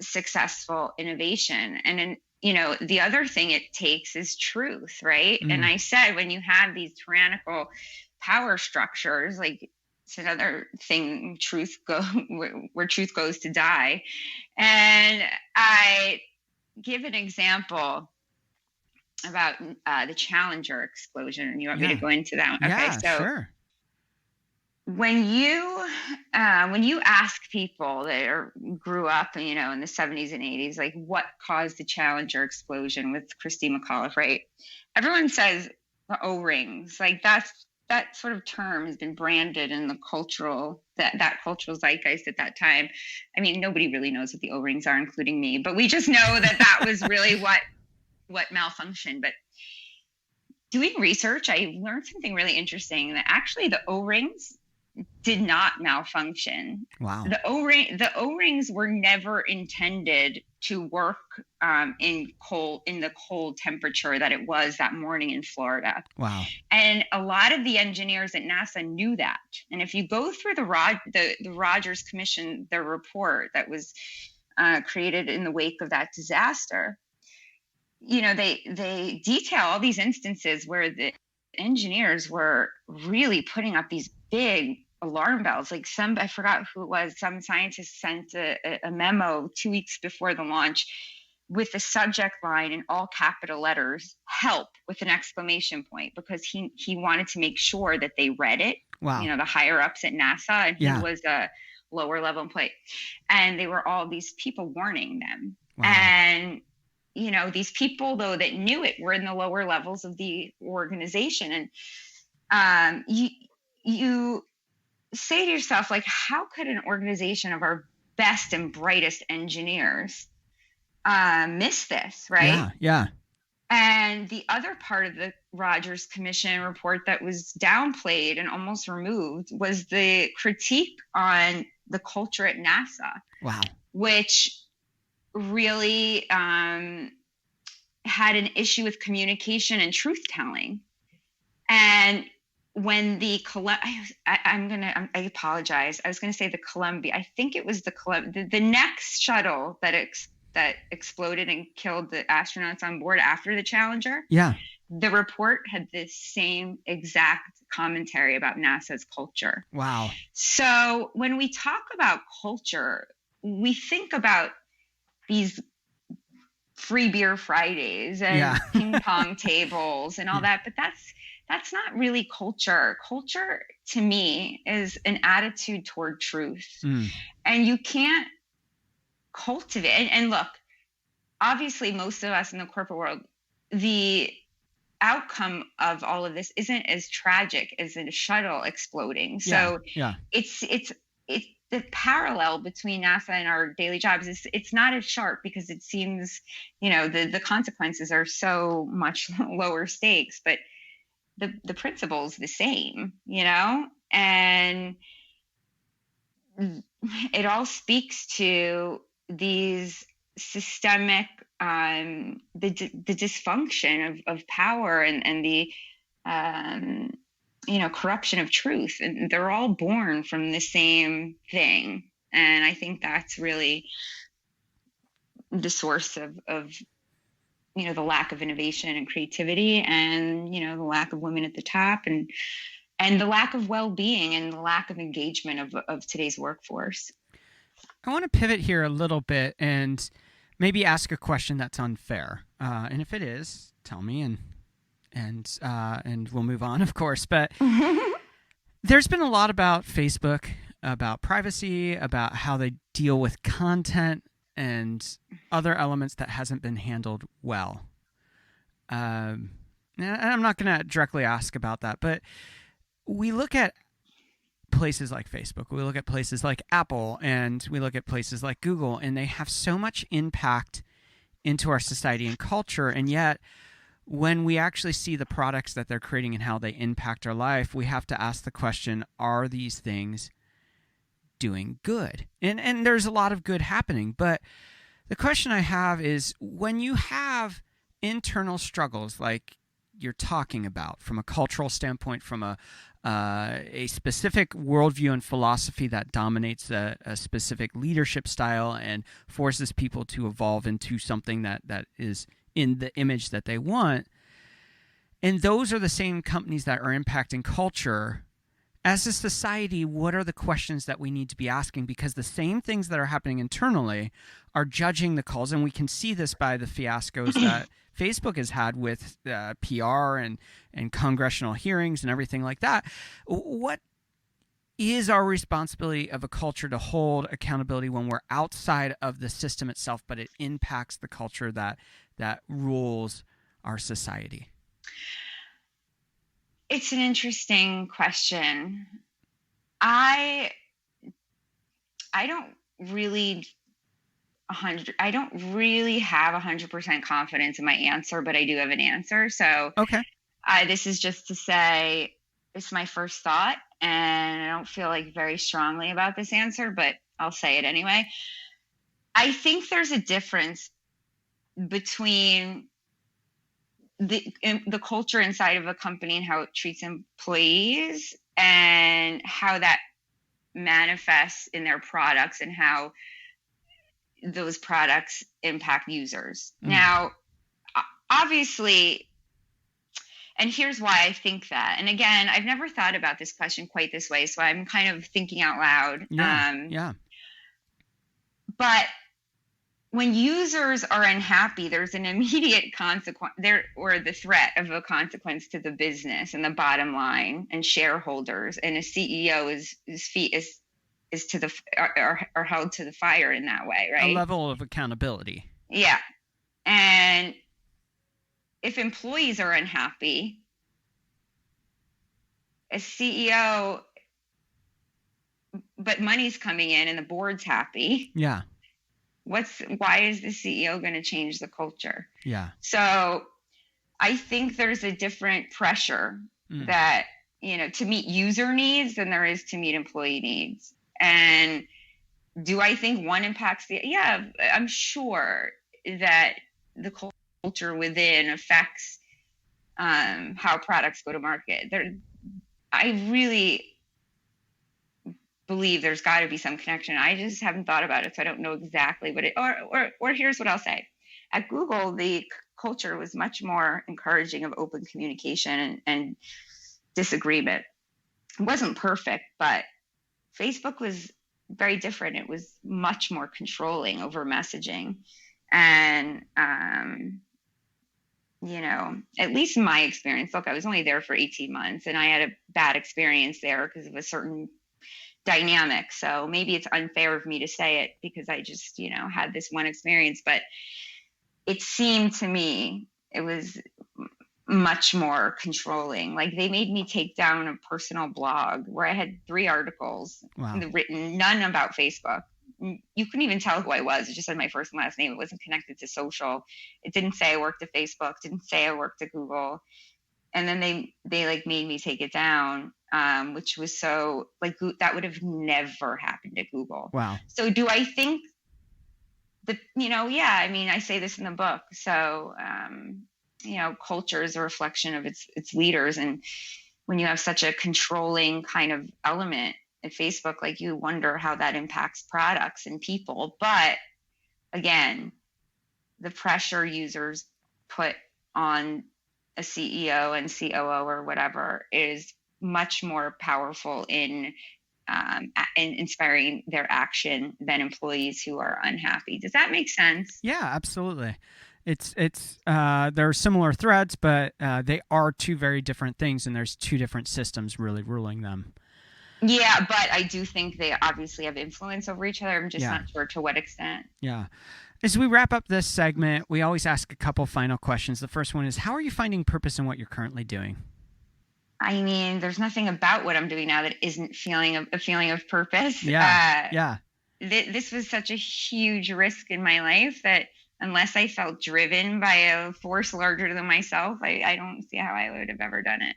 successful innovation. And then, the other thing it takes is truth, right? And I said, when you have these tyrannical power structures, like it's another thing, where truth goes to die. And I give an example about the Challenger explosion. And you want me to go into that one? Yeah, Okay, so sure. when you ask people that grew up, in the 70s and 80s, like what caused the Challenger explosion with Christine McAuliffe, right? Everyone says the O-rings. Like that sort of term has been branded in the cultural zeitgeist at that time. I mean, nobody really knows what the O-rings are, including me, but we just know that was really what malfunctioned. But doing research, I learned something really interesting, that actually the O-rings did not malfunction. Wow. The O-rings were never intended to work in the cold temperature that it was that morning in Florida. Wow. And a lot of the engineers at NASA knew that. And if you go through the Rogers Commission, the report that was created in the wake of that disaster, they detail all these instances where the engineers were really putting up these big alarm bells. Like I forgot who it was, some scientist sent a memo 2 weeks before the launch with the subject line in all capital letters, help, with an exclamation point, because he wanted to make sure that they read it. Wow. The higher ups at NASA, and he was a lower level employee. And they were all these people warning them. Wow. And these people, though, that knew it were in the lower levels of the organization. And you say to yourself, like, how could an organization of our best and brightest engineers miss this, right? Yeah. And the other part of the Rogers Commission report that was downplayed and almost removed was the critique on the culture at NASA. Wow. Which really had an issue with communication and truth telling. And when I apologize. I was going to say the Columbia. I think it was the next shuttle that exploded and killed the astronauts on board after the Challenger. Yeah. The report had the same exact commentary about NASA's culture. Wow. So when we talk about culture, we think about these free beer Fridays and ping pong tables and all that, but that's not really culture. Culture, to me, is an attitude toward truth. And you can't cultivate. And look, obviously, most of us in the corporate world, the outcome of all of this isn't as tragic as a shuttle exploding. So the parallel between NASA and our daily jobs is it's not as sharp, because it seems, the consequences are so much lower stakes, but the principle's the same, and it all speaks to these systemic, the dysfunction of power, and the corruption of truth, and they're all born from the same thing. And I think that's really the source of the lack of innovation and creativity, and the lack of women at the top, and the lack of well-being, and the lack of engagement of today's workforce. I want to pivot here a little bit and maybe ask a question that's unfair. And if it is, tell me, and we'll move on, of course. But there's been a lot about Facebook, about privacy, about how they deal with content and other elements that hasn't been handled well. And I'm not going to directly ask about that, but we look at places like Facebook, we look at places like Apple, and we look at places like Google, and they have so much impact into our society and culture. And yet, when we actually see the products that they're creating and how they impact our life, we have to ask the question, are these things doing good? And there's a lot of good happening. But the question I have is, when you have internal struggles like you're talking about from a cultural standpoint, from a specific worldview and philosophy that dominates a specific leadership style and forces people to evolve into something that is in the image that they want, and those are the same companies that are impacting culture, as a society, what are the questions that we need to be asking? Because the same things that are happening internally are judging the calls, and we can see this by the fiascos that Facebook has had with PR and congressional hearings and everything like that. What is our responsibility of a culture to hold accountability when we're outside of the system itself, but it impacts the culture that rules our society? It's an interesting question. I don't really have 100% confidence in my answer, but I do have an answer. So okay. This is just to say it's my first thought, and I don't feel like very strongly about this answer, but I'll say it anyway. I think there's a difference between the culture inside of a company and how it treats employees, and how that manifests in their products and how those products impact users. Now, obviously, and here's why I think that. And again, I've never thought about this question quite this way, so I'm kind of thinking out loud. Yeah. But when users are unhappy, there's an immediate consequence there, or the threat of a consequence to the business and the bottom line and shareholders. And a CEO his feet is to the are held to the fire in that way, right? A level of accountability. Yeah. And if employees are unhappy, a CEO, but money's coming in and the board's happy. Yeah. Why is the CEO going to change the culture? Yeah. So I think there's a different pressure that, to meet user needs than there is to meet employee needs. And do I think one impacts the, yeah, I'm sure that the culture within affects how products go to market. I really believe there's got to be some connection. I just haven't thought about it, so I don't know exactly what it. Or here's what I'll say: at Google, the culture was much more encouraging of open communication and disagreement. It wasn't perfect, but Facebook was very different. It was much more controlling over messaging, and at least in my experience. Look, I was only there for 18 months, and I had a bad experience there because of a certain dynamic. So maybe it's unfair of me to say it because I just, had this one experience, but it seemed to me it was much more controlling. Like, they made me take down a personal blog where I had 3 articles written, none about Facebook. You couldn't even tell who I was. It just said my first and last name. It wasn't connected to social. It didn't say I worked at Facebook, didn't say I worked at Google. And then they like made me take it down, which was so, like, that would have never happened at Google. Wow. So do I think that, yeah, I mean, I say this in the book. So, culture is a reflection of its leaders. And when you have such a controlling kind of element at Facebook, like, you wonder how that impacts products and people. But again, the pressure users put on a CEO and COO or whatever is much more powerful in inspiring their action than employees who are unhappy. Does that make sense? Yeah, absolutely. It's there are similar threads, but they are 2 very different things, and there's 2 different systems really ruling them. Yeah, but I do think they obviously have influence over each other. I'm just not sure to what extent. Yeah. As we wrap up this segment, we always ask a couple final questions. The first one is, how are you finding purpose in what you're currently doing? I mean, there's nothing about what I'm doing now that isn't a feeling of purpose. Yeah. This was such a huge risk in my life that unless I felt driven by a force larger than myself, I don't see how I would have ever done it.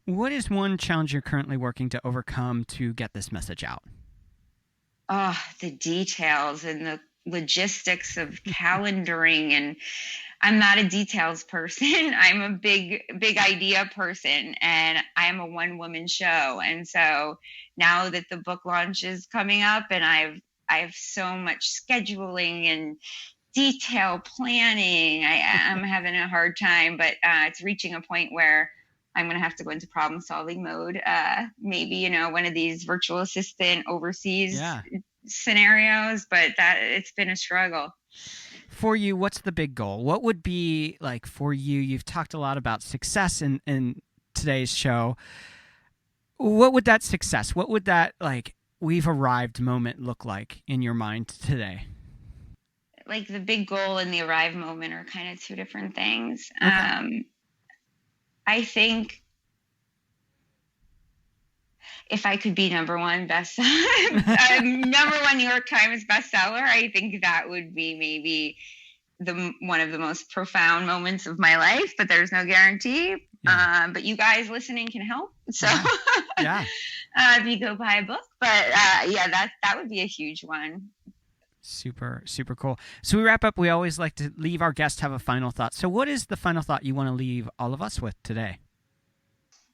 What is one challenge you're currently working to overcome to get this message out? Oh, the details and the logistics of calendaring, and I'm not a details person. I'm a big idea person, and I'm a one-woman show. And so now that the book launch is coming up, and I have so much scheduling and detail planning, I'm having a hard time, but it's reaching a point where I'm going to have to go into problem solving mode. Maybe, one of these virtual assistant overseas scenarios, but it's been a struggle. For you, what's the big goal? What would be, like, for you? You've talked a lot about success in today's show. What would that success, what would that, like, we've arrived moment look like in your mind today? Like, the big goal and the arrive moment are kind of 2 different things. Okay. I think if I could be number 1 number 1 New York Times bestseller, I think that would be maybe one of the most profound moments of my life, but there's no guarantee. Yeah. But you guys listening can help. So yeah. If you go buy a book, but that would be a huge one. Super, super cool. So we wrap up. We always like to leave our guests have a final thought. So what is the final thought you want to leave all of us with today?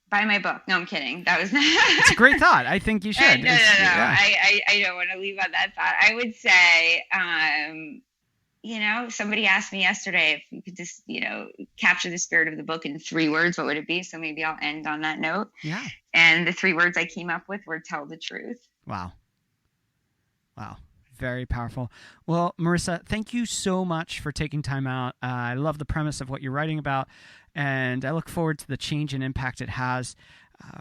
Buy my book. No, I'm kidding. That was It's a great thought. I think you should. No. Yeah. I don't want to leave on that thought. I would say, somebody asked me yesterday if you could just, capture the spirit of the book in 3 words, what would it be? So maybe I'll end on that note. Yeah. And the 3 words I came up with were tell the truth. Wow. Very powerful. Well, Marissa, thank you so much for taking time out. I love the premise of what you're writing about, and I look forward to the change and impact it has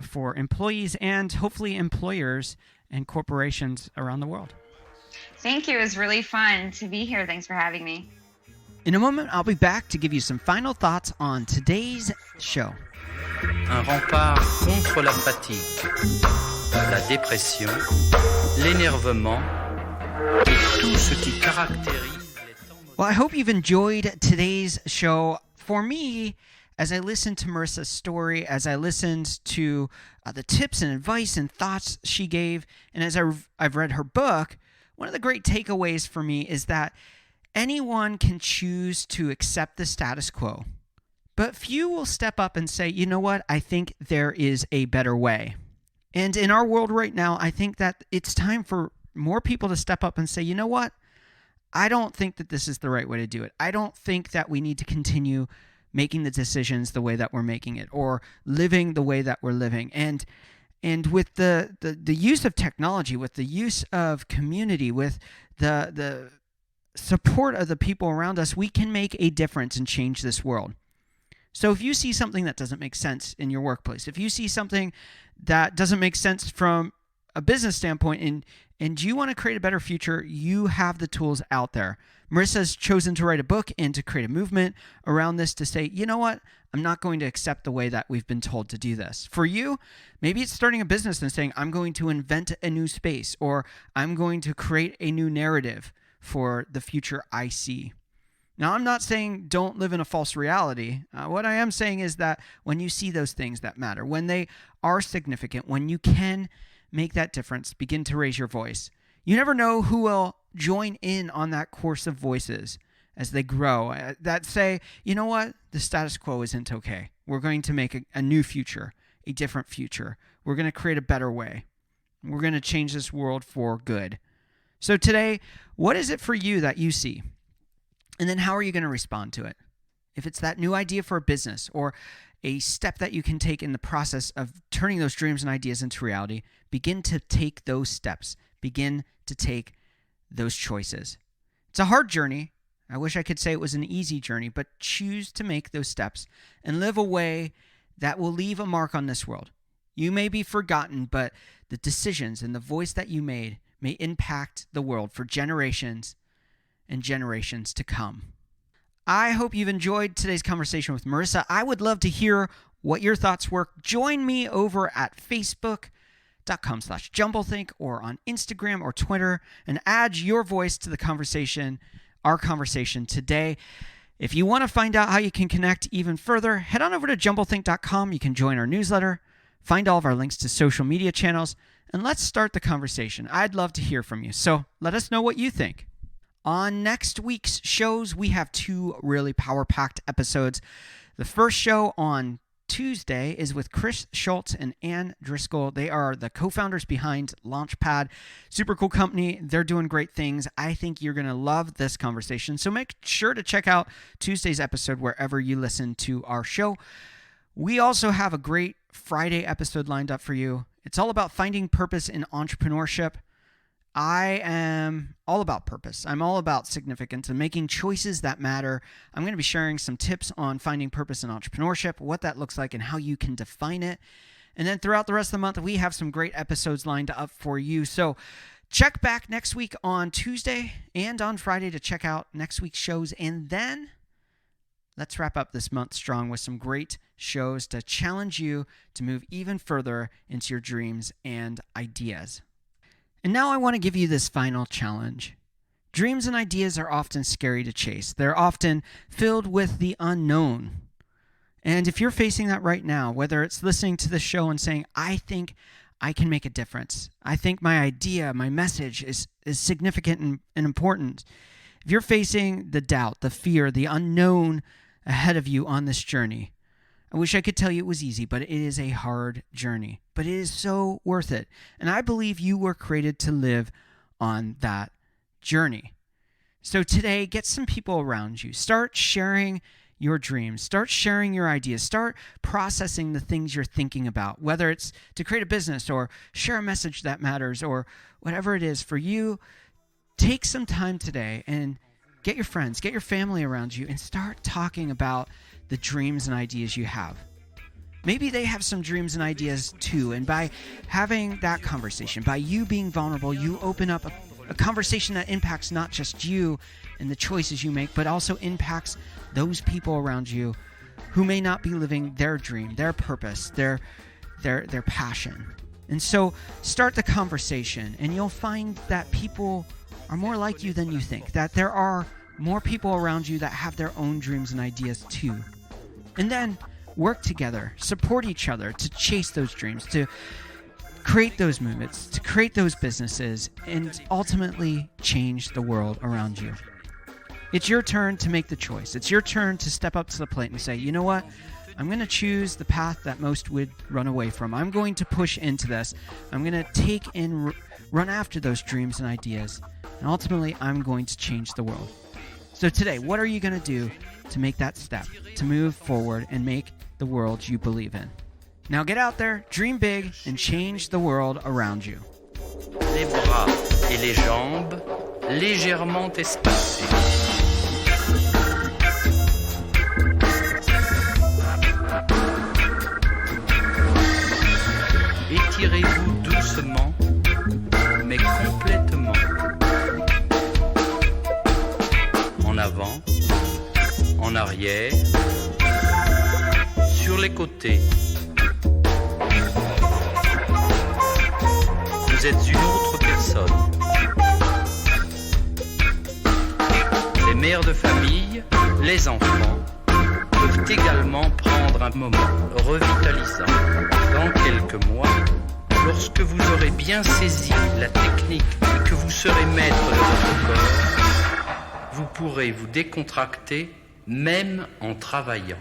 for employees and hopefully employers and corporations around the world. Thank you. It was really fun to be here. Thanks for having me. In a moment, I'll be back to give you some final thoughts on today's show. Un rempart contre la fatigue, la dépression, l'énervement, et tout ce qui caractérise les temps. Well, I hope you've enjoyed today's show. For me, as I listened to Marissa's story, as I listened to the tips and advice and thoughts she gave, and as I've read her book, one of the great takeaways for me is that anyone can choose to accept the status quo, but few will step up and say, you know what, I think there is a better way. And in our world right now, I think that it's time for more people to step up and say, you know what, I don't think that this is the right way to do it. I don't think that we need to continue making the decisions the way that we're making it or living the way that we're living. And with the use of technology, with the use of community, with the support of the people around us, we can make a difference and change this world. So if you see something that doesn't make sense in your workplace, if you see something that doesn't make sense from a business standpoint And do you want to create a better future? You have the tools out there. Marissa has chosen to write a book and to create a movement around this to say, you know what? I'm not going to accept the way that we've been told to do this. For you, maybe it's starting a business and saying, I'm going to invent a new space, or I'm going to create a new narrative for the future I see. Now, I'm not saying don't live in a false reality. What I am saying is that when you see those things that matter, when they are significant, when you can make that difference, begin to raise your voice. You never know who will join in on that course of voices as they grow that say, you know what, the status quo isn't okay. We're going to make a new future, a different future. We're going to create a better way. We're going to change this world for good. So today, what is it for you that you see? And then how are you going to respond to it? If it's that new idea for a business or a step that you can take in the process of turning those dreams and ideas into reality, begin to take those steps. Begin to take those choices. It's a hard journey. I wish I could say it was an easy journey, but choose to make those steps and live a way that will leave a mark on this world. You may be forgotten, but the decisions and the voice that you made may impact the world for generations and generations to come. I hope you've enjoyed today's conversation with Marissa. I would love to hear what your thoughts were. Join me over at facebook.com/JebelThink or on Instagram or Twitter and add your voice to the conversation, our conversation today. If you want to find out how you can connect even further, head on over to JebelThink.com. You can join our newsletter, find all of our links to social media channels, and let's start the conversation. I'd love to hear from you. So let us know what you think. On next week's shows, we have 2 really power-packed episodes. The first show on Tuesday is with Chris Schultz and Ann Driscoll. They are the co-founders behind Launchpad. Super cool company. They're doing great things. I think you're going to love this conversation. So make sure to check out Tuesday's episode wherever you listen to our show. We also have a great Friday episode lined up for you. It's all about finding purpose in entrepreneurship. I am all about purpose. I'm all about significance and making choices that matter. I'm going to be sharing some tips on finding purpose in entrepreneurship, what that looks like and how you can define it. And then throughout the rest of the month, we have some great episodes lined up for you. So check back next week on Tuesday and on Friday to check out next week's shows. And then let's wrap up this month strong with some great shows to challenge you to move even further into your dreams and ideas. And now I want to give you this final challenge. Dreams and ideas are often scary to chase. They're often filled with the unknown. And if you're facing that right now, whether it's listening to the show and saying, I think I can make a difference. I think my idea, my message is significant and important. If you're facing the doubt, the fear, the unknown ahead of you on this journey, I wish I could tell you it was easy, but it is a hard journey. But it is so worth it. And I believe you were created to live on that journey. So today, get some people around you. Start sharing your dreams. Start sharing your ideas. Start processing the things you're thinking about, whether it's to create a business or share a message that matters or whatever it is for you. Take some time today and get your friends, get your family around you and start talking about the dreams and ideas you have. Maybe they have some dreams and ideas too. And by having that conversation, by you being vulnerable, you open up a conversation that impacts not just you and the choices you make, but also impacts those people around you who may not be living their dream, their purpose, their passion. And so start the conversation and you'll find that people are more like you than you think, that there are more people around you that have their own dreams and ideas too. And then work together, support each other to chase those dreams, to create those movements, to create those businesses, and ultimately change the world around you. It's your turn to make the choice. It's your turn to step up to the plate and say, you know what? I'm going to choose the path that most would run away from. I'm going to push into this. I'm going to take and run after those dreams and ideas. And ultimately, I'm going to change the world. So today, what are you going to do to make that step, to move forward and make the world you believe in? Now get out there, dream big, and change the world around you. Les bras et les jambes légèrement espacés. Étirez-vous doucement, mais complètement. l'arrière, sur les côtés. Vous êtes une autre personne. Les mères de famille, les enfants, peuvent également prendre un moment revitalisant. Dans quelques mois, lorsque vous aurez bien saisi la technique et que vous serez maître de votre corps, vous pourrez vous décontracter même en travaillant.